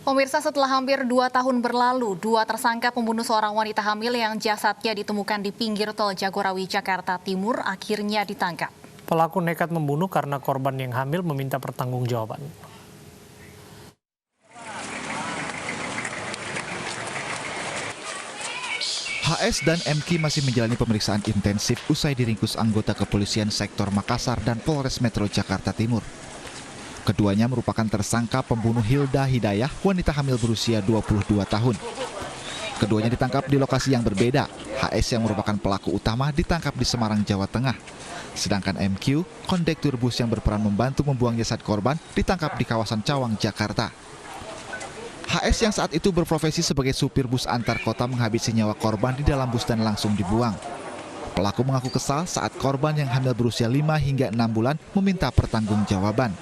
Pemirsa, setelah hampir 2 tahun berlalu, 2 tersangka pembunuh seorang wanita hamil yang jasadnya ditemukan di pinggir tol Jagorawi, Jakarta Timur akhirnya ditangkap. Pelaku nekat membunuh karena korban yang hamil meminta pertanggungjawaban. HS dan MQ masih menjalani pemeriksaan intensif usai diringkus anggota kepolisian sektor Makassar dan Polres Metro Jakarta Timur. Keduanya merupakan tersangka pembunuh Hilda Hidayah, wanita hamil berusia 22 tahun. Keduanya ditangkap di lokasi yang berbeda. HS yang merupakan pelaku utama ditangkap di Semarang, Jawa Tengah. Sedangkan MQ, kondektur bus yang berperan membantu membuang jasad korban, ditangkap di kawasan Cawang, Jakarta. HS yang saat itu berprofesi sebagai supir bus antar kota menghabisi nyawa korban di dalam bus dan langsung dibuang. Pelaku mengaku kesal saat korban yang hamil berusia 5 hingga 6 bulan meminta pertanggungjawaban.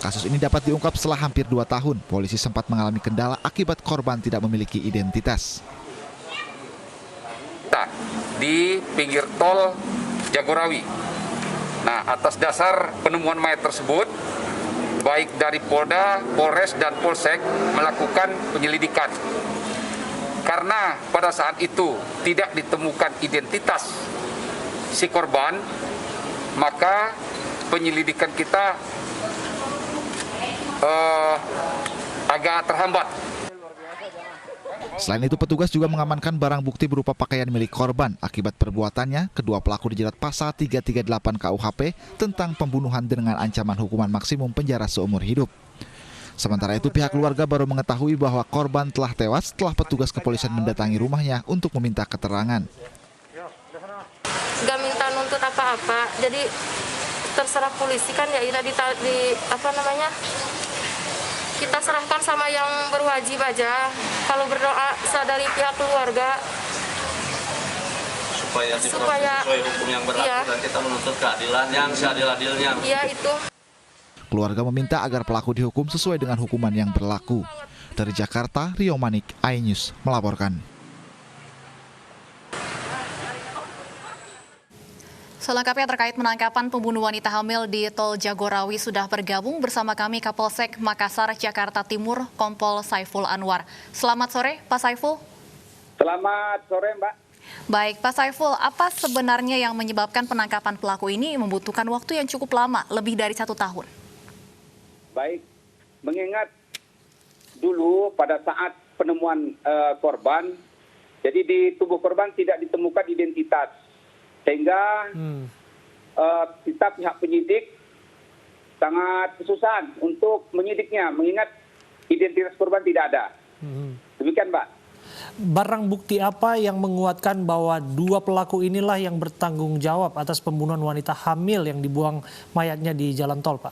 Kasus ini dapat diungkap setelah hampir 2 tahun. Polisi sempat mengalami kendala akibat korban tidak memiliki identitas. Di pinggir tol Jagorawi. Nah, atas dasar penemuan mayat tersebut, baik dari Polda, Polres, dan Polsek melakukan penyelidikan. Karena pada saat itu tidak ditemukan identitas si korban, maka penyelidikan kita agak terhambat. Selain itu, petugas juga mengamankan barang bukti berupa pakaian milik korban. Akibat perbuatannya, kedua pelaku dijerat pasal 338 KUHP tentang pembunuhan dengan ancaman hukuman maksimum penjara seumur hidup. Sementara itu, pihak keluarga baru mengetahui bahwa korban telah tewas setelah petugas kepolisian mendatangi rumahnya untuk meminta keterangan. Gak minta nuntut apa-apa, jadi terserah polisi kan ya, kita serahkan sama yang berwajib aja. Kalau berdoa dari pihak keluarga supaya sesuai hukum yang berlaku, iya. Dan kita menuntut keadilan yang seadil-adilnya. Iya, itu. Keluarga meminta agar pelaku dihukum sesuai dengan hukuman yang berlaku. Dari Jakarta, Rio Manik, iNews melaporkan. Selengkapnya terkait penangkapan pembunuh wanita hamil di tol Jagorawi sudah bergabung bersama kami Kapolsek Makassar, Jakarta Timur, Kompol Saiful Anwar. Selamat sore, Pak Saiful. Selamat sore, Mbak. Baik, Pak Saiful, apa sebenarnya yang menyebabkan penangkapan pelaku ini membutuhkan waktu yang cukup lama, lebih dari 1 tahun? Baik, mengingat dulu pada saat penemuan korban, jadi di tubuh korban tidak ditemukan identitas. Sehingga kita pihak penyidik sangat kesusahan untuk menyidiknya, mengingat identitas korban tidak ada. Demikian, Mbak. Barang bukti apa yang menguatkan bahwa 2 pelaku inilah yang bertanggung jawab atas pembunuhan wanita hamil yang dibuang mayatnya di jalan tol, Pak?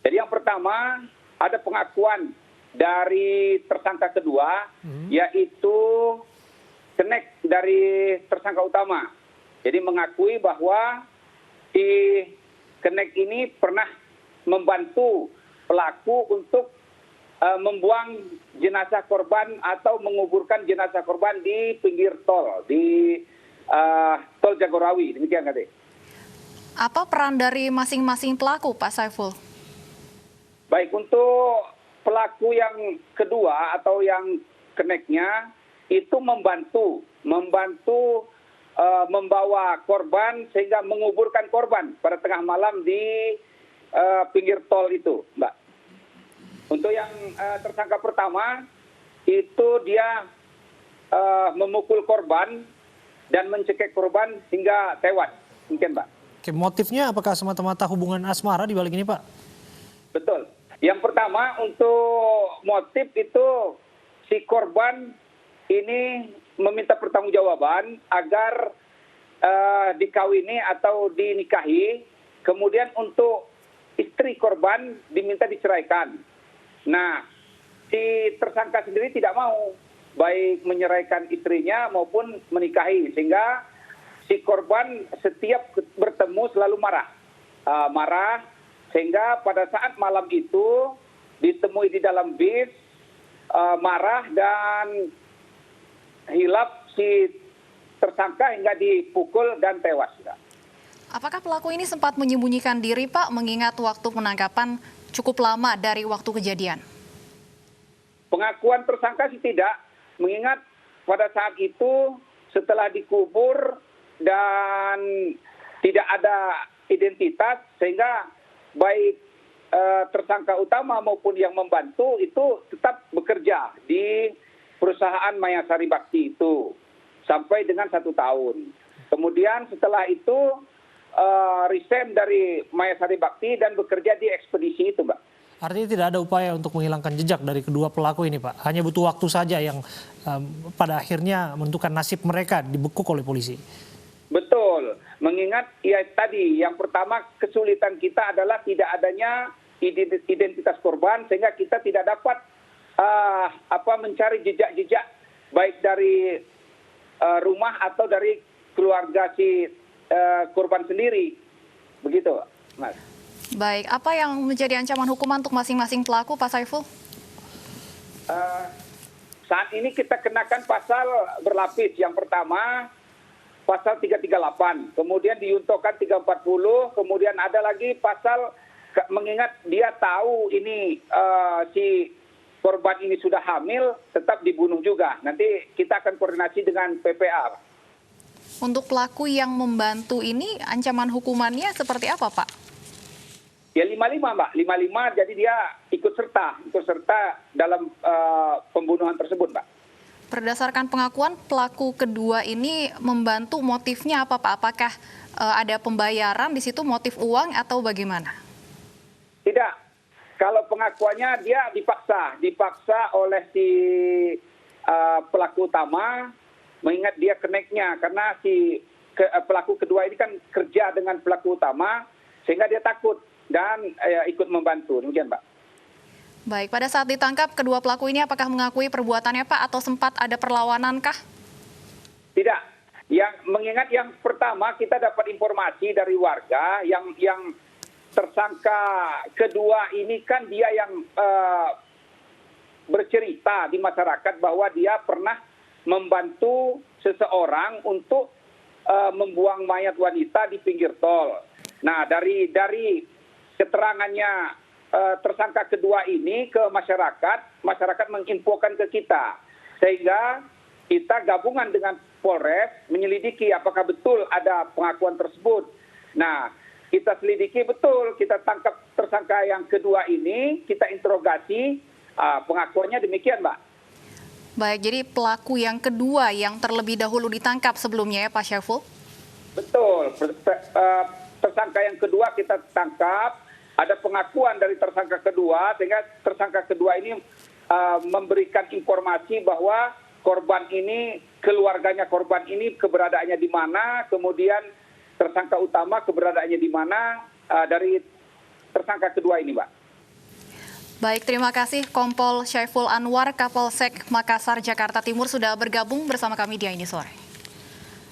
Jadi yang pertama, ada pengakuan dari tersangka kedua, yaitu kenek dari tersangka utama. Jadi mengakui bahwa si kenek ini pernah membantu pelaku untuk membuang jenazah korban atau menguburkan jenazah korban di pinggir tol, di tol Jagorawi. Demikian, Kak. Apa peran dari masing-masing pelaku, Pak Saiful? Baik, untuk pelaku yang kedua atau yang keneknya itu membantu membawa korban sehingga menguburkan korban pada tengah malam di pinggir tol itu, Mbak. Untuk yang tersangka pertama, itu dia memukul korban dan mencekik korban hingga tewas. Mungkin, Mbak. Oke, motifnya apakah semata-mata hubungan asmara di balik ini, Pak? Betul. Yang pertama, untuk motif itu si korban ini meminta pertanggungjawaban agar dikawini atau dinikahi. Kemudian untuk istri korban diminta diceraikan. Nah, si tersangka sendiri tidak mau baik menyeraikan istrinya maupun menikahi. Sehingga si korban setiap bertemu selalu marah. Sehingga pada saat malam itu ditemui di dalam bis, marah dan hilap si tersangka hingga dipukul dan tewas. Apakah pelaku ini sempat menyembunyikan diri, Pak, mengingat waktu penangkapan cukup lama dari waktu kejadian? pengakuan tersangka sih tidak, mengingat pada saat itu setelah dikubur dan tidak ada identitas, sehingga baik tersangka utama maupun yang membantu itu tetap bekerja di perusahaan Mayasari Bakti itu sampai dengan 1 tahun. Kemudian setelah itu resign dari Mayasari Bakti dan bekerja di ekspedisi itu, Mbak. Artinya tidak ada upaya untuk menghilangkan jejak dari kedua pelaku ini, Pak. Hanya butuh waktu saja yang pada akhirnya menentukan nasib mereka dibekuk oleh polisi. Betul. Mengingat ya tadi yang pertama kesulitan kita adalah tidak adanya identitas korban, sehingga kita tidak dapat mencari jejak-jejak baik dari rumah atau dari keluarga si korban sendiri. Begitu, Mas. Baik, apa yang menjadi ancaman hukuman untuk masing-masing pelaku, Pak Saiful? Saat ini kita kenakan pasal berlapis. Yang pertama, pasal 338, kemudian diuntukkan 340, kemudian ada lagi pasal mengingat dia tahu ini si korban ini sudah hamil, tetap dibunuh juga. Nanti kita akan koordinasi dengan PPA. Untuk pelaku yang membantu ini, ancaman hukumannya seperti apa, Pak? Ya 55, Mbak. 55, jadi dia ikut serta dalam pembunuhan tersebut, Mbak. Berdasarkan pengakuan pelaku kedua ini membantu, motifnya apa, Pak? Apakah ada pembayaran di situ, motif uang atau bagaimana? Tidak. Kalau pengakuannya dia dipaksa oleh si pelaku utama, mengingat dia keneknya karena si pelaku kedua ini kan kerja dengan pelaku utama, sehingga dia takut dan ikut membantu. Demikian, Pak. Baik, pada saat ditangkap, kedua pelaku ini apakah mengakui perbuatannya, Pak, atau sempat ada perlawanankah? Tidak. Mengingat yang pertama kita dapat informasi dari warga yang tersangka kedua ini kan dia yang bercerita di masyarakat bahwa dia pernah membantu seseorang untuk membuang mayat wanita di pinggir tol. Nah, dari keterangannya tersangka kedua ini ke masyarakat menginfokan ke kita, sehingga kita gabungan dengan Polres menyelidiki apakah betul ada pengakuan tersebut. Nah, kita selidiki betul, kita tangkap tersangka yang kedua ini, kita interogasi, pengakuannya demikian, Mbak. Baik, jadi pelaku yang kedua yang terlebih dahulu ditangkap sebelumnya ya, Pak Saiful? Betul, tersangka yang kedua kita tangkap, ada pengakuan dari tersangka kedua, sehingga tersangka kedua ini memberikan informasi bahwa korban ini, keluarganya korban ini keberadaannya di mana, kemudian tersangka utama keberadaannya di mana dari tersangka kedua ini, Mbak. Baik, terima kasih Kompol Saiful Anwar, Kapolsek Makassar, Jakarta Timur sudah bergabung bersama kami di Ini Sore.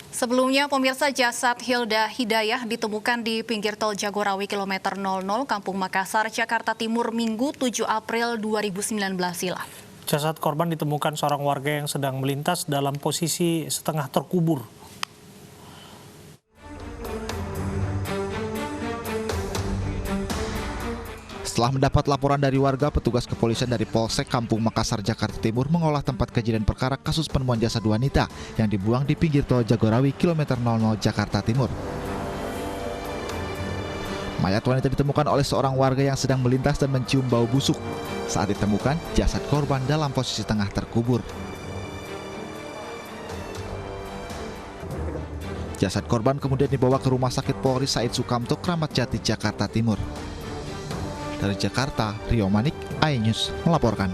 Sebelumnya, pemirsa, jasad Hilda Hidayah ditemukan di pinggir tol Jagorawi kilometer 00 Kampung Makassar, Jakarta Timur, Minggu 7 April 2019 silam. Jasad korban ditemukan seorang warga yang sedang melintas dalam posisi setengah terkubur. Setelah mendapat laporan dari warga, petugas kepolisian dari Polsek Kampung Makassar, Jakarta Timur mengolah tempat kejadian perkara kasus penemuan jasad wanita yang dibuang di pinggir tol Jagorawi kilometer 00 Jakarta Timur. Mayat wanita ditemukan oleh seorang warga yang sedang melintas dan mencium bau busuk. Saat ditemukan, jasad korban dalam posisi tengah terkubur. Jasad korban kemudian dibawa ke Rumah Sakit Polri Said Sukamto, Kramat Jati, Jakarta Timur. Dari Jakarta, Rio Manik, iNews melaporkan.